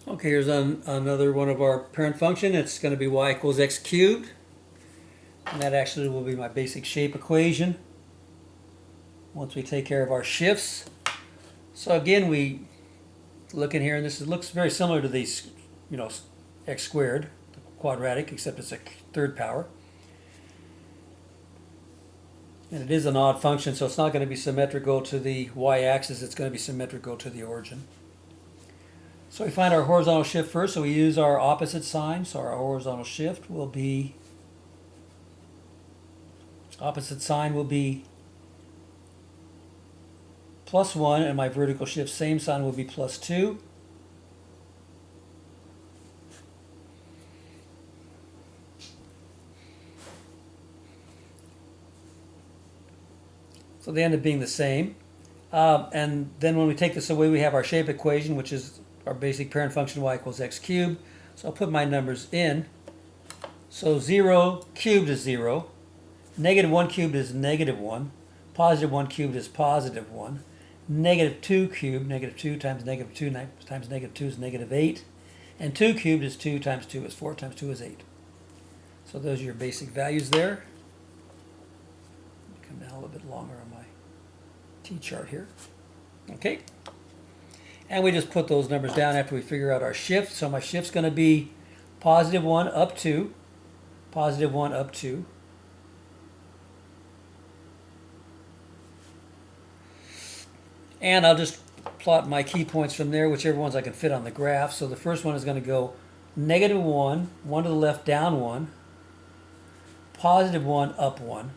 Okay, here's another one of our parent function. It's going to be y equals x cubed. And that actually will be my basic shape equation once we take care of our shifts. So again, we look in here, and this looks very similar to these, x squared, quadratic, except it's a third power. And it is an odd function, so it's not going to be symmetrical to the y-axis. It's going to be symmetrical to the origin. So we find our horizontal shift first, so we use our opposite sign. So our horizontal shift will be, opposite sign will be +1, and my vertical shift, same sign, will be +2. So they end up being the same. And then when we take this away, we have our shape equation, which is our basic parent function y equals x cubed. So I'll put my numbers in. So 0 cubed is 0. -1 cubed is -1. +1 cubed is +1. -2 cubed, -2 times -2 times -2 is -8. And 2 cubed is 2 times 2 is 4 times 2 is 8. So those are your basic values there. Come down a little bit longer on my T-chart here. Okay. And we just put those numbers down after we figure out our shift. So my shift's going to be +1 up 2, +1 up 2. And I'll just plot my key points from there, whichever ones I can fit on the graph. So the first one is going to go -1, 1 to the left, down 1, +1, up 1.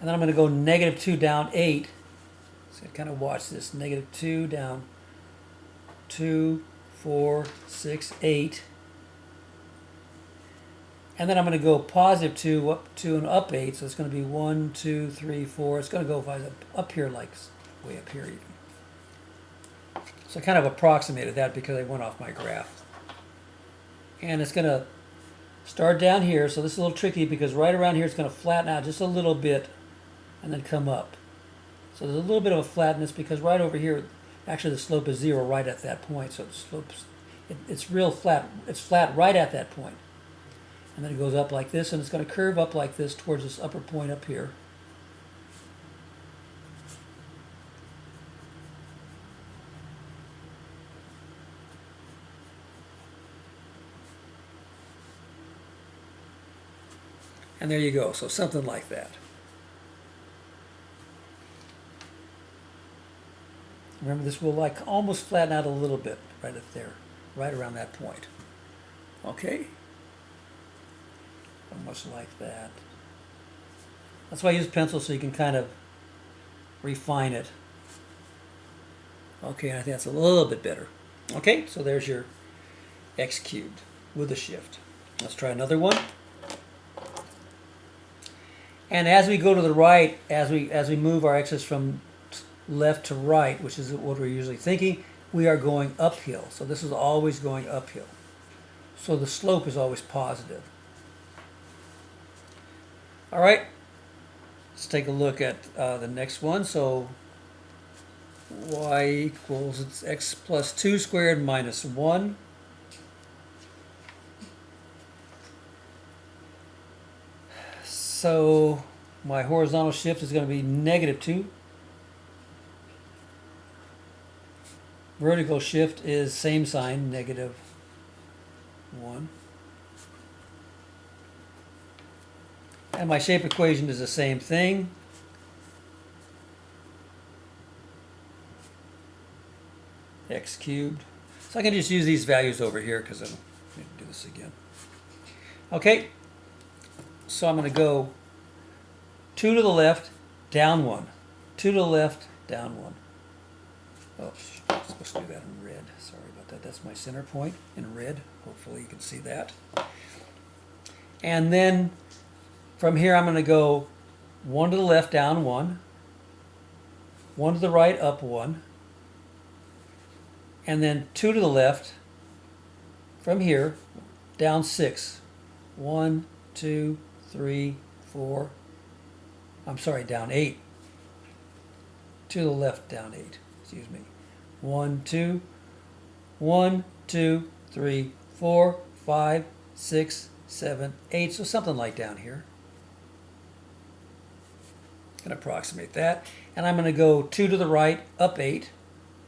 And then I'm going to go -2, down 8. So kind of watch this. -2, down 2, 4, 6, 8. And then I'm going to go +2, up 2, and up 8. So it's going to be 1, 2, 3, 4. It's going to go up here, like way up here even. So I kind of approximated that because I went off my graph. And it's going to start down here. So this is a little tricky because right around here it's going to flatten out just a little bit and then come up. So there's a little bit of a flatness because right over here, actually the slope is 0 right at that point. So the slope's, it's real flat. It's flat right at that point. And then it goes up like this, and it's going to curve up like this towards this upper point up here. And there you go. So something like that. Remember, this will like almost flatten out a little bit right up there, right around that point. Okay? Almost like that. That's why I use pencil, so you can kind of refine it. Okay, I think that's a little bit better. Okay, so there's your x cubed with a shift. Let's try another one. And as we go to the right, as we move our x's from left to right, which is what we're usually thinking, we are going uphill. So this is always going uphill. So the slope is always positive. All right, let's take a look at the next one. So y equals, it's x plus 2 squared minus 1. So my horizontal shift is going to be -2. Vertical shift is same sign, -1. And my shape equation is the same thing. X cubed. So I can just use these values over here because I don't need to do this again. Okay, so I'm going to go 2 to the left, down 1. 2 to the left, down 1. Oh, I'm supposed to do that in red. Sorry about that. That's my center point in red. Hopefully you can see that. And then from here I'm going to go 1 to the left, down 1. 1 to the right, up 1. And then 2 to the left, from here, down 6. 1, 2, 3, 4. I'm sorry, down 8. To the left, down 8. Excuse me. 1, 2, 1, 2, 3, 4, 5, 6, 7, 8. So something like down here. Going to approximate that. And I'm going to go 2 to the right, up 8.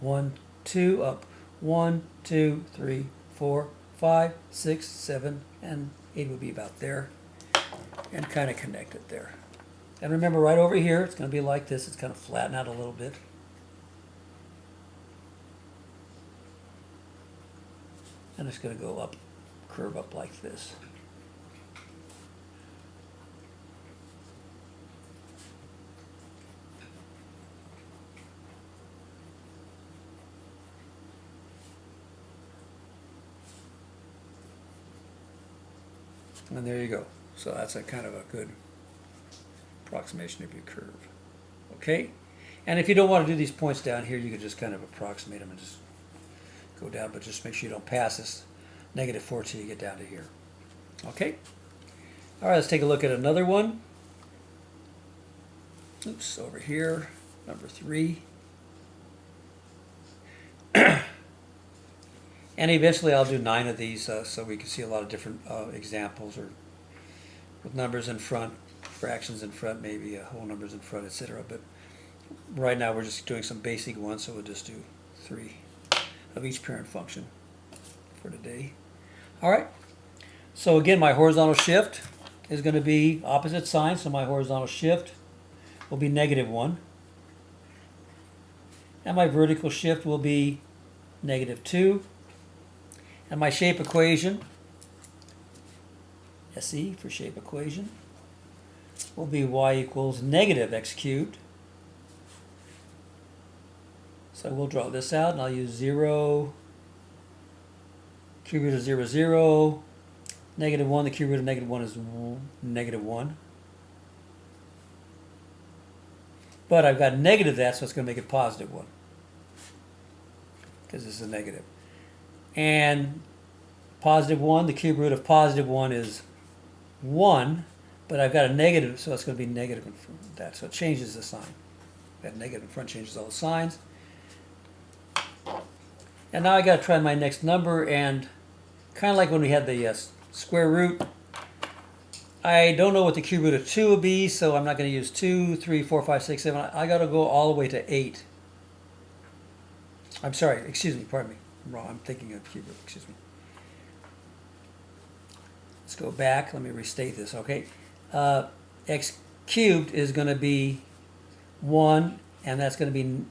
1, 2, up. 1, 2, 3, 4, 5, 6, 7, and 8 would be about there. And kind of connect it there. And remember, right over here, it's going to be like this. It's kind of flatten out a little bit. And it's going to go up, curve up like this. And there you go. So that's a kind of a good approximation of your curve. Okay? And if you don't want to do these points down here, you can just kind of approximate them and just go down, but just make sure you don't pass this -4 till you get down to here. Okay? All right, let's take a look at another one. Oops, over here, number 3. And eventually I'll do 9 of these so we can see a lot of different examples, or with numbers in front, fractions in front, maybe whole numbers in front, etc. But right now we're just doing some basic ones, so we'll just do 3 of each parent function for today. All right. So again, my horizontal shift is going to be opposite sign, so my horizontal shift will be -1. And my vertical shift will be -2. And my shape equation, SE for shape equation, will be y equals -x cubed. So we'll draw this out, and I'll use 0, cube root of 0, 0, -1, the cube root of -1 is -1. But I've got negative that, so it's going to make it +1, because this is a negative. And +1, the cube root of +1 is 1, but I've got a negative, so it's going to be negative in front of that. So it changes the sign. That negative in front changes all the signs. And now I got to try my next number, and kind of like when we had the square root, I don't know what the cube root of 2 will be, so I'm not going to use 2, 3, 4, 5, 6, 7. I got to go all the way to 8. I'm sorry, excuse me, pardon me. I'm wrong. I'm thinking of cube root, excuse me. Let's go back. Let me restate this, okay? X cubed is going to be 1, and that's going to be,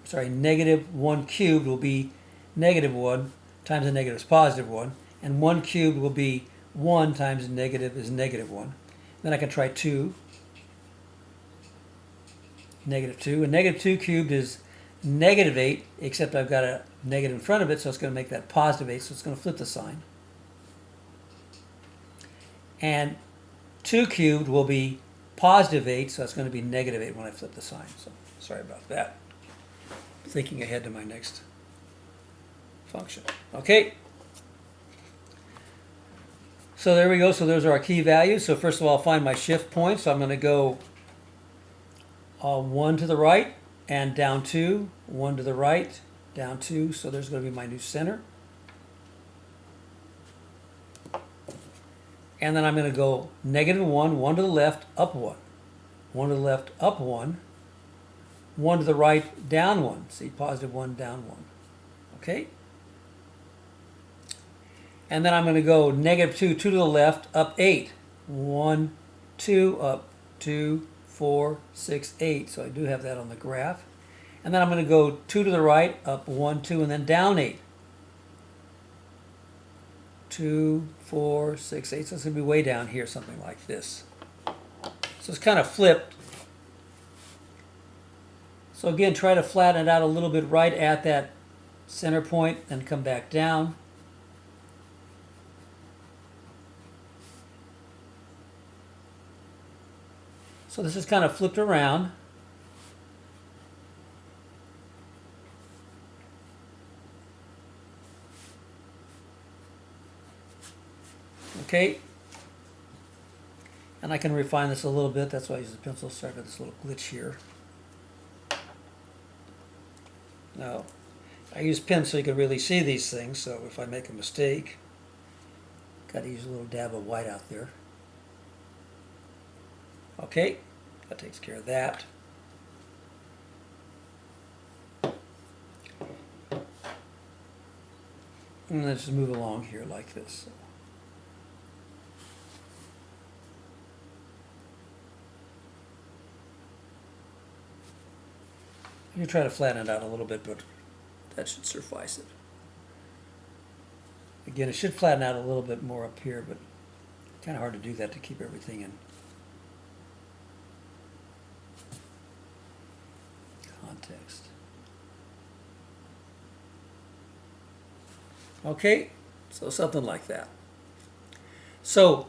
sorry, -1 cubed will be -1 times the negative is +1, and 1 cubed will be 1 times negative is -1. Then I can try 2, -2, and -2 cubed is -8, except I've got a negative in front of it, so it's going to make that +8, so it's going to flip the sign. And 2 cubed will be +8, so it's going to be -8 when I flip the sign. So sorry about that. Thinking ahead to my next function. Okay. So there we go. So those are our key values. So first of all, I'll find my shift point. So I'm going to go 1 to the right and down 2, 1 to the right, down 2. So there's going to be my new center. And then I'm going to go -1, 1 to the left, up 1. 1 to the left, up 1. 1 to the right, down 1. See, +1, down 1. Okay? And then I'm going to go -2, 2 to the left, up 8. 1, 2, up 2, 4, 6, 8. So I do have that on the graph. And then I'm going to go 2 to the right, up 1, 2, and then down 8. 2, 4, 6, 8. So it's going to be way down here, something like this. So it's kind of flipped. So again, try to flatten it out a little bit right at that center point and come back down. So this is kind of flipped around. Okay. And I can refine this a little bit. That's why I use the pencil. Sorry about this little glitch here. Now, I use pen so you can really see these things, so if I make a mistake, got to use a little dab of white out there. Okay, that takes care of that. And let's just move along here like this. You try to flatten it out a little bit, but that should suffice it. Again, it should flatten out a little bit more up here, but kind of hard to do that to keep everything in context. Okay, so something like that. So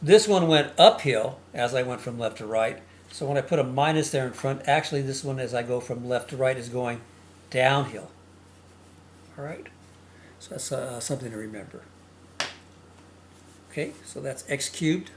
this one went uphill as I went from left to right. So when I put a minus there in front, actually this one as I go from left to right is going downhill. All right, so that's something to remember. Okay, so that's x cubed